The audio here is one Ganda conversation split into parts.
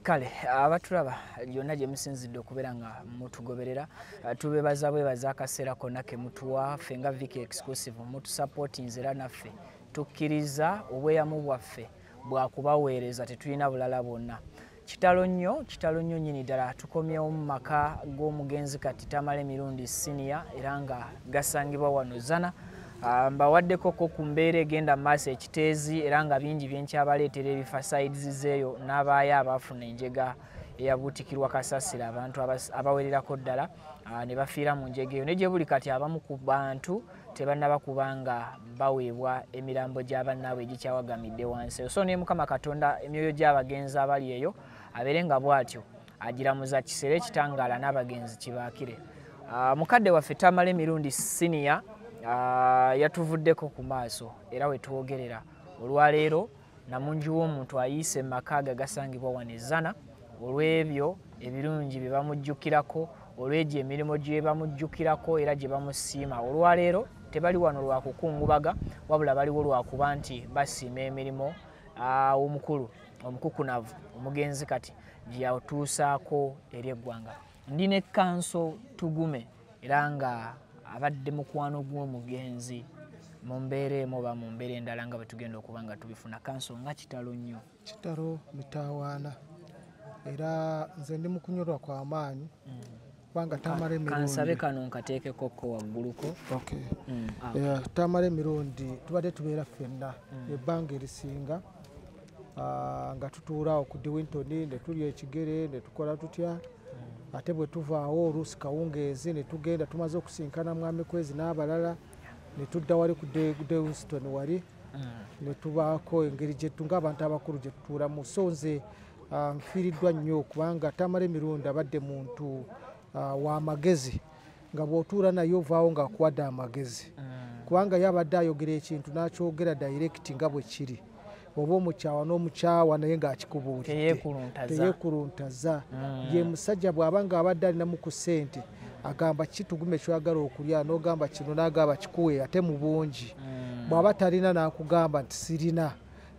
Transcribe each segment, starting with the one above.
kale abatulaba lyonna gye musinzidde okubeera nga mutugoberera tubebaza bwebaza akaseera konna ke mutuwa ffe nga Viki Exclusive mutusupportinze era naffe tukkiriza obweyamu bwaffe bwakubaweereza tetulina bulala bwonna. Kitalo nnyo nnyini ddala tukomyewo mu maka g'omugenzi kati Tamale Mirundi Senior era nga gasangibwa wano Zana. Mbawaddeko ko ku mbeera egenda mu maaso ekiteezi era nga bingi byenkyabaleetera ebifa sides zeeyo n'abaayo abaafuna enjega eyabuutikirwa kasasira abantu abawererako ddala ne bafiira mu njega eyo. Ne gye buli kati abamu ku bantu tebannaba kubanga baweebwa emirambo gya bannaabwe egikyawagamidde wansi. So ne Mukama Katonda emyoyo gy'abagenzi abali eyo abeere nga bw'atyo agiramuza kiseera ekitangaala n'abagenzi kibaakire. Mukadde waffe Tamale Mirundi Senior yatuvuddeko ku maaso era we twogerera olwaleero namungi w'omuntu ayiise mu maka gasangibwa wano Zana olw'ebyo ebirungi bye bamujjukirako olw'egyo emirimu gye bamujjukirako era gye bamusiima. Olwaleero tebali wano lwa kukungubaga wabula baliwo lwakuba nti basiima emirimu omukulu omukukunavu omugenzi kati gye yatuusaako eri eggwanga. Ndi ne Kanso Tugume era nga abadde mukwano gw'omugenzi mu mbeera emu oba mu mbeera endala nga bwe tugenda okuba nga tubifuna. Kanso nga kitalo nnyo. Kitalo mitawaana era nze ndi mu kunyolwa kwa maanyi kubanga Tamale Mirundi kansabe kano nkateekeko ko wagguluko. Okay. Tamale Mirundi tubadde tubeera ffenna ebbanga erisinga nga tutuula ku Diwinton ne tulya ekigere ne tukola tutya ate bwe tuvaawo oluusi kawungeezi ne tugenda tumaze okusinkana Mwami Kwezi n'abalala ne tudda wali ku Diwinton wali ne tubaako engeri gyetu ng'abantu abakulu gye tutuulamu. So nze nfiiriddwa nnyo kubanga Tamale Mirundi abadde muntu w'amagezi nga bw'otuula naye ovaawo ng'akuwadde amagezi kubanga yabadde ayogera ekintu n'akyogera direct nga bwe kiri oba omukyawa n'omukyawa naye ng'akikubuulidde teyeekuluntaza. Ye musajja bw'aba ng'abadde alinamu ku ssente agamba Tugume ky'oyagala okulya n'ogamba kino n'agamba kikuwe ate mu bungi. Bw'aba talina n'akugamba nti sirina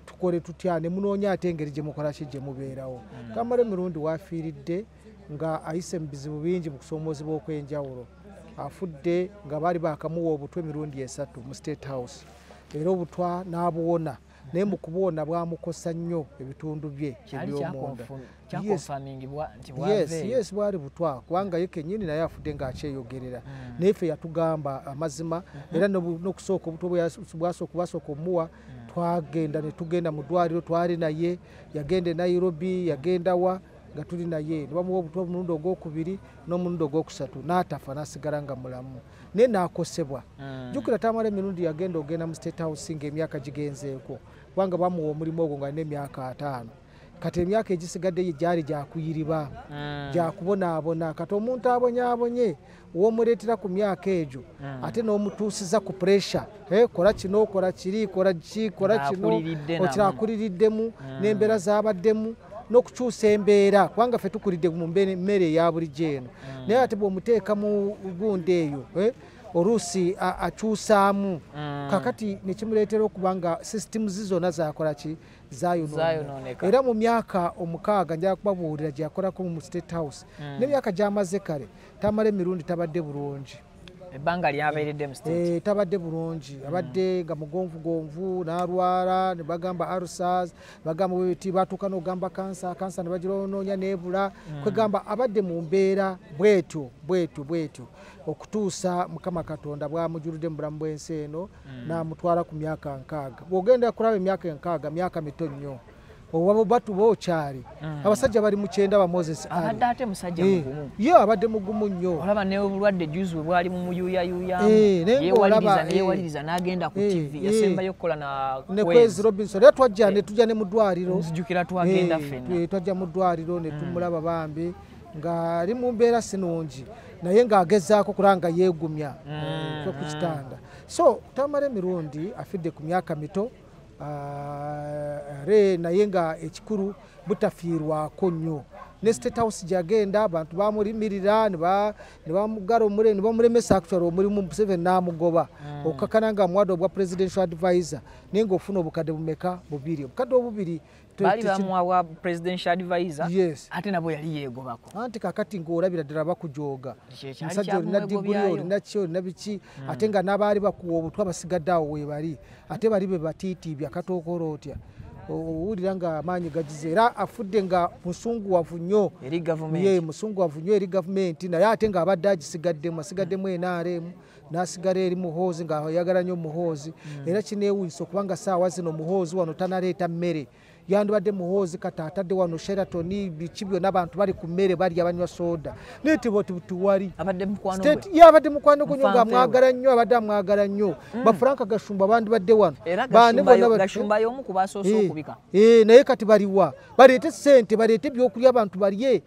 tukole tutya ne munoonya ate engeri gye mukola ki gye mubeerawo. Tamale Mirundi waafiiridde nga ayise mu bizibu bingi mu kusoomoozebwa okw'enjawulo. Afudde nga baali baakamuwa obutwa emirundi 3 mu State House era obutwa n'abuwona naye mu kubuwona bwamukosa nnyo ebitundu bye eby'omunda. Yes, bwali butwa kubanga ye kennyini naye afudde ng'akyeyogerera naye ffe yatugamba amazima era n'okusooka obutwa bwasooka omuwa twagenda ne tugenda mu ddwaliro twali naye yagenda e Nairobi yagenda wa nga tuli naye ne bamuwa obutwa omulundi ogwokubiri n'omulundi ogwokusatu n'atafa n'asigala nga mulamu naye n'akosebwa. Jjukira Tamale Mirundi ogenda mu State House ng'emyaka gigenzeeko kubanga bamuwa omulimu ogwo nga alina emyaka 5 kati emyaka egisigadde ye gyali gyakuyiriba gyakubonaabona kati omuntu abonyaabonye w'omuleetera ku myaka egyo ate n'omutuusiza ku pressure kola kino kola kiri kola ki kola kino okirakuliriddemu n'embeera z'abaddemu n'okukyusa embeera kubanga ffe tukulidde mu mmere eya bulijjo eno naye ate bw'omuteeka mu gundi eyo oluusi akyusaamu kakati nekimuleetera okuba nga sisitimu zizona zakola ki zayonooneka. Era mu myaka 6 njala kubabuulira gye yakolako mu State House n'emyaka gy'amaze kale Tamale Mirundi tabadde bulungi. Ebbanga lyabeeredde mu State tabadde bulungi abadde nga mugonvugonvu n'alwala ne bagamba ulcers bagamba bweti batuuka n'ogamba kansa ne bagironoonya n'ebula kwegamba abadde mu mbeera bwetyo okutuusa Mukama Katonda bw'amujuludde mu bulamu bw'ensi eno n'amutwala ku myaka 6. Bw'ogenda kulaba emyaka 6 myaka mito nnyo oba batu bokyali abasajja bali mu 9 ba Moses abadde ate musajja mugumu abadde mugumu nnyo olaba ne obulwadde juzi bwe bwali mu muyuyayuya yeewaliriza n'agenda ku TV yasembayo okukola na Kwezi Robinson era twajja ne tujja ne mu ddwaliro nzijukira twagenda ffenna twajja mu ddwaliro ne tumulaba bambi ng'ali mu mbeera sinungi naye ng'agezaako kulanga yeegumya ku kitanda. So Tamale Mirundi afidde ku myaka mito naye nga ekikulu butafiirwako nnyo ne State House jagenda abantu bamulimirira ne bamugara omure ne bamuremesa actually omurimu Museveni namugoba okakananga mwado bwa presidential advisor ningo ofuna obukade bumeka bubiri obukade obubiri bali bamwa presidential advisor yes. ate nabo yali yegobako anti kakati ngorabira ddala bakujoga musajja olina diguri olina kyo olina biki ate nga n'abaali bakuwa obutwa basigaddeawo webali ate bali be batiitibya katookolo otya owulira nga amaanyi gagize era afudde nga musunguwavu nnyo eri government ye musunguwavu nnyo eri gavumenti naye ate ng'abadde asigaddemu NRM n'asigala eri muhoozi ng'ayagala nnyo muhoozi era kineewunyisa okubanga saawa zino muhoozi wano tanaleeta mmere yandibadde muhoozi kati atadde wano Sheraton biki byonna abantu bali ku mmere bali abanywa soda naye tiwali abadde mukwano gwe abadde mukwano gwe nga amwagala nnyo abadde amwagala nnyo bafranka Gashumba bandibadde wano Gashumba y'omu ku basoose okubika naye kati baliwa baleete ssente baleete ebyokulya abantu balye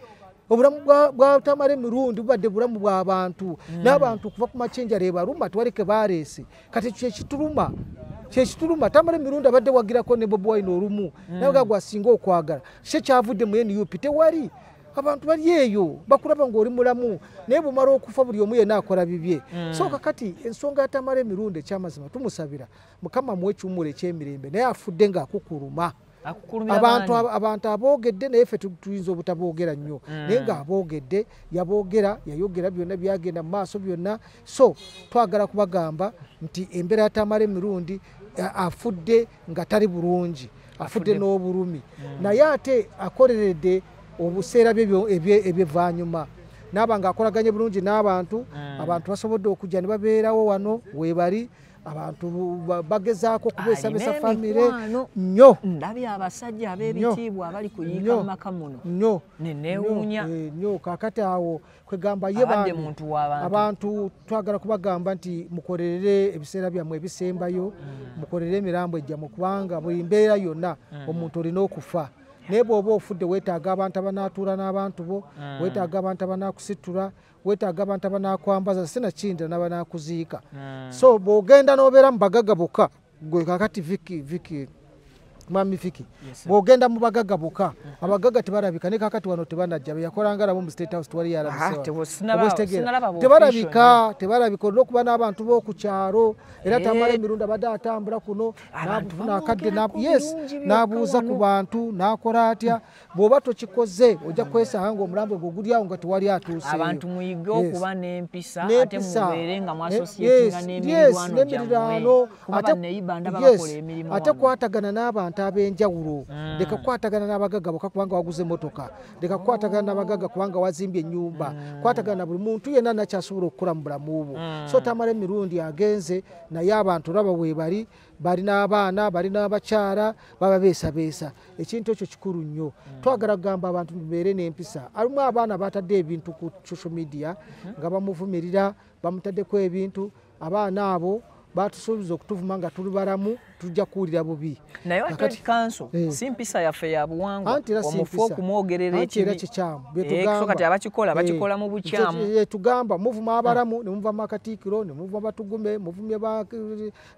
obulamu bwa Tamale Mirundi bubadde bulamu bw'abantu n'abantu kuva ku macenjala ebaluma tuwaleke baaleese kati kyekituluma Tamale Mirundi abadde wagirako ne Bobi Wine olumu nawe gwasinga okwagala kyavudde mu NUP tewali abantu bali eyo bakulaba ng'oli mulamu naye bumala okufa buli omu yenna akola bibye so kakati ensonga ya Tamale Mirundi ekyamazima tumusabira Mukama muwe ekiwummulo eky'emirembe naye afudde ng'akukuluma abantu aboogedde naye ffe tuyinza obutaboogera nnyo naye ng'aboogedde yayogera byonna byagenda mu maaso byonna so twagala kubagamba nti embeera ya Tamale Mirundi afudde nga tali bulungi afudde n'obulumi naye ate akoleredde obuseera bye eby'evaanyuma naaba ng'akolaganye bulungi n'abantu abantu basobodde okujja ne babeerawo wano webali abantu bagezaako kubeesabesa famire nnyo ndabye abasajja ab'ebitiibwa abali kuyiika mu maka muno nnyo neneewuunya nnyo kaakati awo kwegamba ye abantu twagala kubagamba nti mukolerere ebiseera byammwe ebisembayo mukolerere emirambo ejjamu kubanga buli mbeera yonna omuntu olina okufa naye bw'oba ofudde weetaaga abantu abanaatuula n'abantu bo weetaaga abantu abanaakusitula weetaaga abantu abanaakwambaza sinakindi n'abanaakuziika so bw'ogenda n'obeera mu bagagga bokka gwe kakati Viki Mwami Viki bw'ogenda mu bagagga bokka abagagga tebalabika ne kakati wano tebanajja beyakolanga nabo mu State House tewali tebalabika olw'okuba n'abantu b'oku kyalo era Tamale Mirundi abadde atambula kuno n'afuna akadde n'abuuza ku bantu n'akola atya bw'oba tokikoze ojja kwesanga ng'omulambo gwe guli awo nga tewali atuuseeyo abantu muyige okuba n'empisa ate mubeere nga mwasosietinga n'emirirwano kuba banneeyibanda babakola emirimu ate kwatagana n'abantu ab'enjawulo leka kukwatagana n'abagagga bokka kubanga waguze emotoka leka kukwatagana n'abagagga kubanga wazimbye ennyumba kwatagana na buli muntu yenna nakyasobola okukola mu bulamu bwo so Tamale Mirundi agenze naye abantu olaba weebali balina abaana balina abakyala baba beesabeesa ekintu ekyo kikulu nnyo twagala kugamba abantu mubeere n'empisa alimu abaana batadde ebintu ku social media nga bamuvumirira bamutaddeko ebintu abaana abo batusuubiza okutuvuma nga tuli balamu tujja kuwulira bubi naye wakati kanso si mpisa yaffe ya buwangwa omufu okumwogerera ekibi kikyamu so kati bakikola mu bukyamu tugamba muvuma abalamu ne muvamu akatiikiro ne muvuma batugume muvumye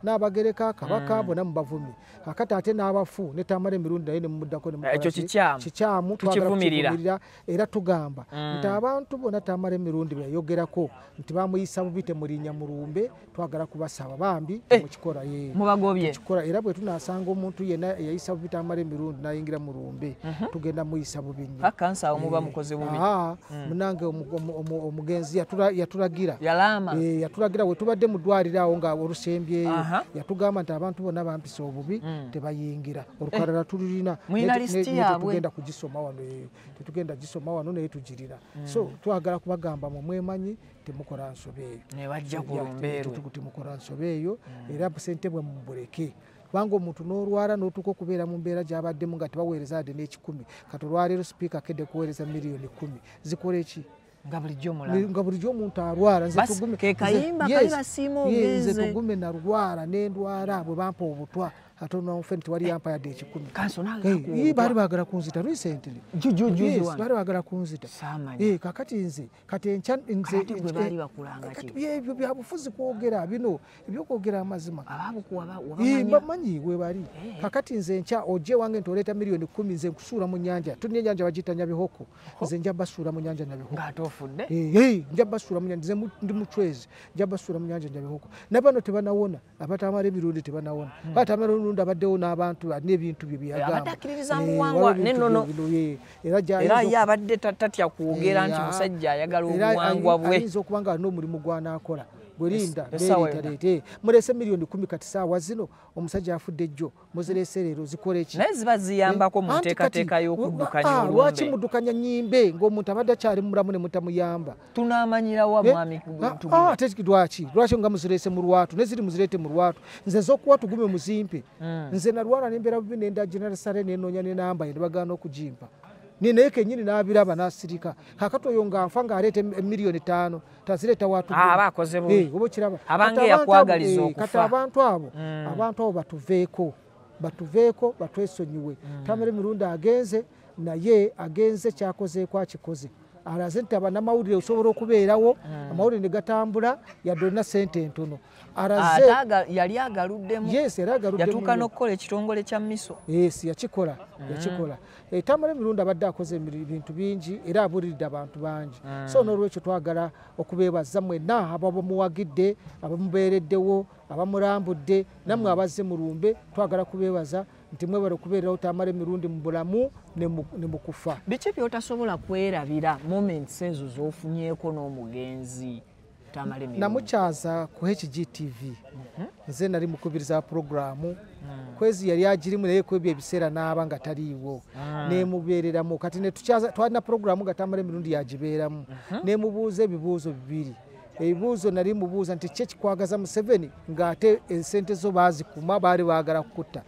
n'abagereka kabaka bonna mubavumye kakati ate n'abafu ne Tamale Mirundi naye ne mumuddako ekyo kikyamu tukivumirira era tugamba nti abantu bonna Tamale Mirundi beyayogerako nti bamuyisa bubi temulinnya mulumbe twagala kubasaba bambi mukikola mubagobye era bwe tunasanga omuntu yenna yayisa bubi Tamale Mirundi nayingira mu lumbe tugenda muyisa bubi nnyo akansa omuba mukoze bubi munange omugenzi yatulagira yatulagira we tubadde mu ddwaliro awo nga olusembyeyo yatugamba nti abantu bonna bampisa obubi tebayingira olukalala tululina tetugenda kugisoma wano tetugenda gisoma wano naye tugirira so twagala kubagamba mwemanyi temukola nsobe eyo nebajja kulumbeerwe temukola nsobe eyo era ssente bwe mubuleke kubanga omuntu n'olwala n'otuuka okubeera mu mbeera gy'abaddemu nga tebaweereza ade n'ekikumi kati olwaleero sipiika akedde kuweereza miliyoni 10 zikola eki nga bulijjo omuntu alwala nze tugume nalwala n'endwala bwe bampa obutwa ate omufe nti wali yampa yadde 10 kanso naga bali baagala kunzita recently bali baagala kunzita kakati nze kati enkya nze bali bakulanga ki ebyo byabufuzi kwogera bino ebyokwogera amazima bamanyi we bali kakati nze enkya ojje wange ntoleeta miliyoni 10 nze nkusuula mu nnyanja tulina ennyanja bagiyita Nyabihoko nze njja basuula mu nnyanja Nyabihoko ng'ate ofudde njja basuula mu nnyanja nze ndi mucwezi njja basuula mu nnyanja Nyabihoko nabano tebanawona abatamala emirundi tebanawona batamala emirundi abaddewo n'abantu n'ebintu bye byagamba abatakkiriza muwangwa nennono era ye abadde tatya kwogera nti musajja ayagala obuwangwa bwe ayinza okuba nga alina omulimu gw'anaakola bwerinda leereetalete mulese miliyoni 10 kati saawa zino omusajja afudde jjo muzirese leero zikole eki naye ziba ziyambako mu nteekateeka y'okuddukanya olumbe lwaki muddukanya nnyimbe ng'omuntu abadde akyali mulamu ne mutamuyamba tunaamanyira wa mwami ate lwaki nga muzirese mu lwatu ne ziri muzireete mu lwatu nze z'okuwa tugume muzimpe nze nalwala nembeera bubi nenda general sale nenoonya nenamba ne bagaana okugimpa naye kenyini n'abiraba n'asirika kakati oyo ng'anfa ng'aleeta miliyoni 5 tazireeta watu aba akoze bubi oba kiraba abange yakwagaliza okufa kati abantu abo batuveeko batwesonyiwe Tamale Mirundi agenze naye agenze kyakozeeko akikoze alaze nti abanamawulire osobola okubeerawo amawulire ne gatambula yadde olina ssente entono yali agaluddemu yatuuka n'okukola ekitongole kya miso yakikola Tamale Mirundi abadde akoze ebintu bingi era abuliridde abantu bangi so n'olwekyo twagala okubeebaza mwenna abamuwagidde abamubeereddewo abamulambudde nammwe abazze mu lumbe twagala kubeebaza nti mwebale okubeerawo Tamale Mirundi mu bulamu ne mu kufa biki byotasobola kwerabira moments ezo z'ofunyeeko n'omugenzi Tamale Mirundi namukyaza ku HGTV nze nali mukubiriza programu kwezi yali agirimu naye kwebyo ebiseera n'aba nga taliiwo nemubeereramu kati twalina programu nga Tamale Mirundi yagibeeramu nemubuuza ebibuuzo bibiri ebibuuzo nali mubuuza nti kyekikwagaza Museveni ng'ate esente zo baazikuma baali baagala kukutta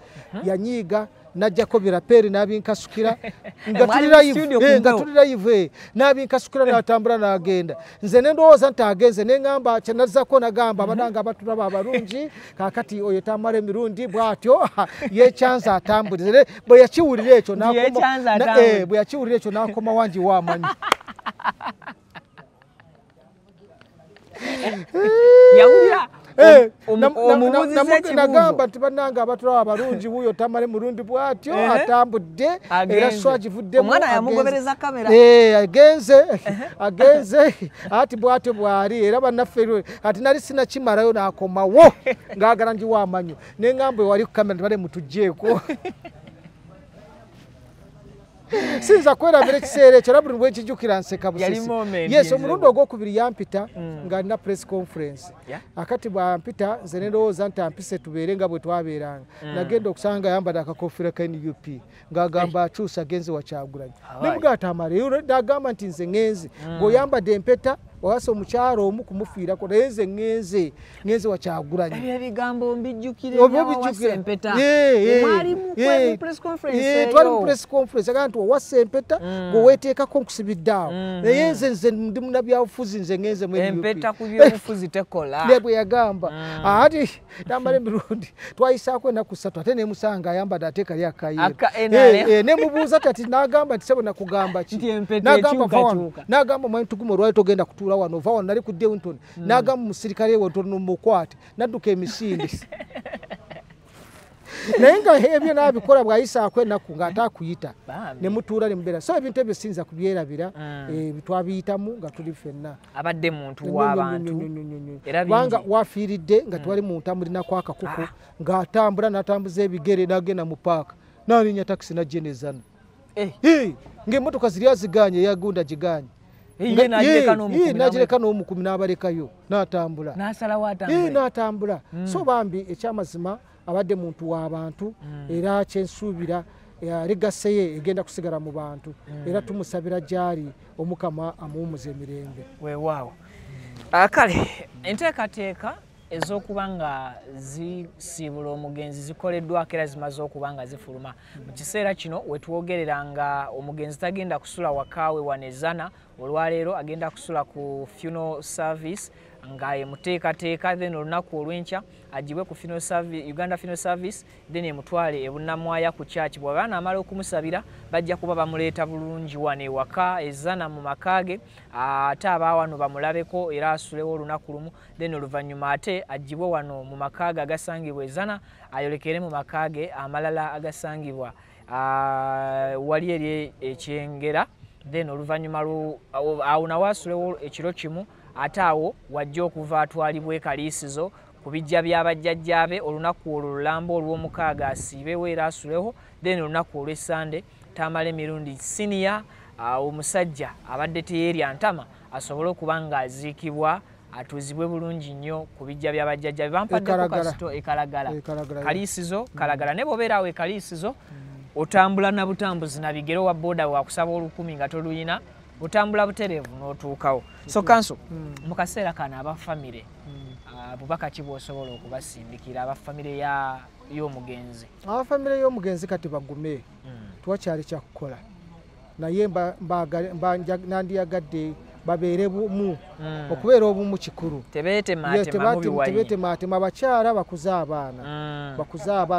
yanyiiga najjako birapeeri n'abinkasukira nga tuli live n'abinkasukira n'atambula n'agenda nze ne ndowooza nti agenze ne ŋŋamba kyenazzako nagamba abananga abatulaba abalungi kaakati oyo Tamale Mirundi bw'atyo yekyanza atambulire bwe yakiwulira ekyo n'akoma wangi waamanyi yawulira nagamba nti bannanga abatulaba abalungi wuyo Tamale Mirundi bw'atyo atambudde era swagivuddemu omwana yamugobereza kamera agenze ati bw'atyo bw'ali era bannaffe ati nali sinakimalayo n'akomawo ng'agala ngi waamanyo neŋŋamba ewali ku kamera tibale mutugjeeko sinza kwerabira ekiseera ekyo labuli bwekijjukira nseka busisi yes omulundi ogwokubiri yampita ng'alina press conference akati bwampita nze ne ndowooza nti ampise tubeere nga bwe twabeeranga nagenda okusanga yambadde akakofiira ka NUP ng'agamba akyusa agenze wa Kyagulanyi nemugaa Tamale n'agamba nti nze ŋŋenze ng'oyambadde empeta owasa omukyalo omu kumufiirako naye nze ŋŋenze wa Kyagulanyi ebyo ebigambo mbijjukire wawasa empeta twali mu press conference agamba nti owasa empeta ng'oweeteekako nkusibidde awo naye nze ndi munnabyabufuzi nze ŋŋenze mu empeta ku byobufuzi tekola bwe yagamba ati Tamale Mirundi twayisaako ennaku 3 ate nemusanga ayambadde ate kali akayeero nemubuuza tati n'agamba nti sebo nakugamba ki n'agamba mwanyi tuguma olwali togenda kutuula wano ova wano nali ku Dewington n'agamba omusirikale we tonomukwate nadduka emisinde naye nga ebyo n'abikola bw'ayisaako ennaku ng'ate akuyita ne mutuula ne mubeera so ebintu ebyo sinza kubyerabira twabiyitamu nga tuli ffenna abadde muntu w'abantu kubanga wafiiridde nga tewali muntu amulinako akakuku ng'atambula n'atambuza ebigere n'agenda mu paaka n'alinnya takisi n'ajja nezana ng'emmotoka ziri aziganye eyagunda giganye n'agireka n'omukumi n'abalekayo n'atambula n'atambula so bambi ekyamazima abadde muntu w'abantu era kyensuubira legase ye egenda kusigala mu bantu era tumusabira gy'ali Omukama amuwumuza emirembe weewaawo kale enteekateeka ez'okuba nga zisiibula omugenzi zikoleddwako era zimaze okuba nga zifuluma mu kiseera kino wetwogerera nga omugenzi tagenda kusula wakaawe wanezana olwaleero agenda kusula ku funeral service nga emuteekateeka then olunaku olw'enkya agibwe ku Uganda Funeral Service then emutwale ebunnamwaya ku church. Bw'aba anaamala okumusabira bajja kuba bamuleeta bulungi wano ewaka ezana mu makaage ate abaawano bamulabeko era asulewo olunaku lumu then oluvannyuma ate agibwe wano mu makaage agasangibwa ezana ayolekere mu makaage amalala agasangibwa wali eri ekyengera then oluvannyuma awo nawo asulewo ekiro kimu ate awo wajja okuva atwalibwa ekaliisizo ku bijja by'abajjajjaabe olunaku olwo lulambo olw'omukaaga asiibewo era asulewo then olunaku olw'essande Tamale Mirundi senior omusajja abadde teyeerya ntama asobole okuba ng'aziikibwa atuzibwe bulungi nnyo ku bijja by'abajjajjaabe bampaddeko kasito ekalagala kaliisizo kalagala ne bw'obeeraawo ekaliisizo otambula na butambuzi na bigero wa boda wakusaba olukumi nga toluyina otambula butereevu n'otuukawo. So kanso mu kaseera kano abafamire bubaka ki bw'osobola okubasindikira abafamire y'omugenzi? Abafamire y'omugenzi kati bagume tuwakyali kyakukola naye nandiyagadde babeere bumu okubeera obumu kikulu tebeetemaatema abakyala bakuze abaana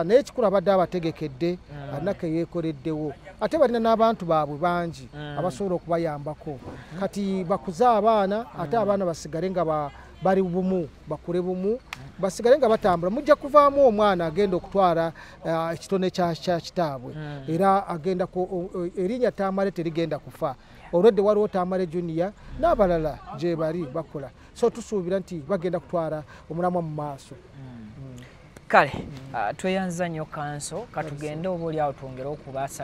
naye ekikulu abadde abategekedde anaka yeekoleddewo ate balina n'abantu baabwe bangi abasobola okubayambako kati bakuze abaana ate abaana basigale nga bali bumu bakule bumu basigale nga batambula mujja kuvaamu omwana agenda okutwala ekitone kya kitaabwe era agenda erinnya Tamale terigenda kufa olwedde waliwo Tamale Junior n'abalala gye bali bakola so tusuubira nti bagenda kutwala omulamwa mu maaso. Kale tweyanza nnyo kanso katugende oba oli awo twongere okubasa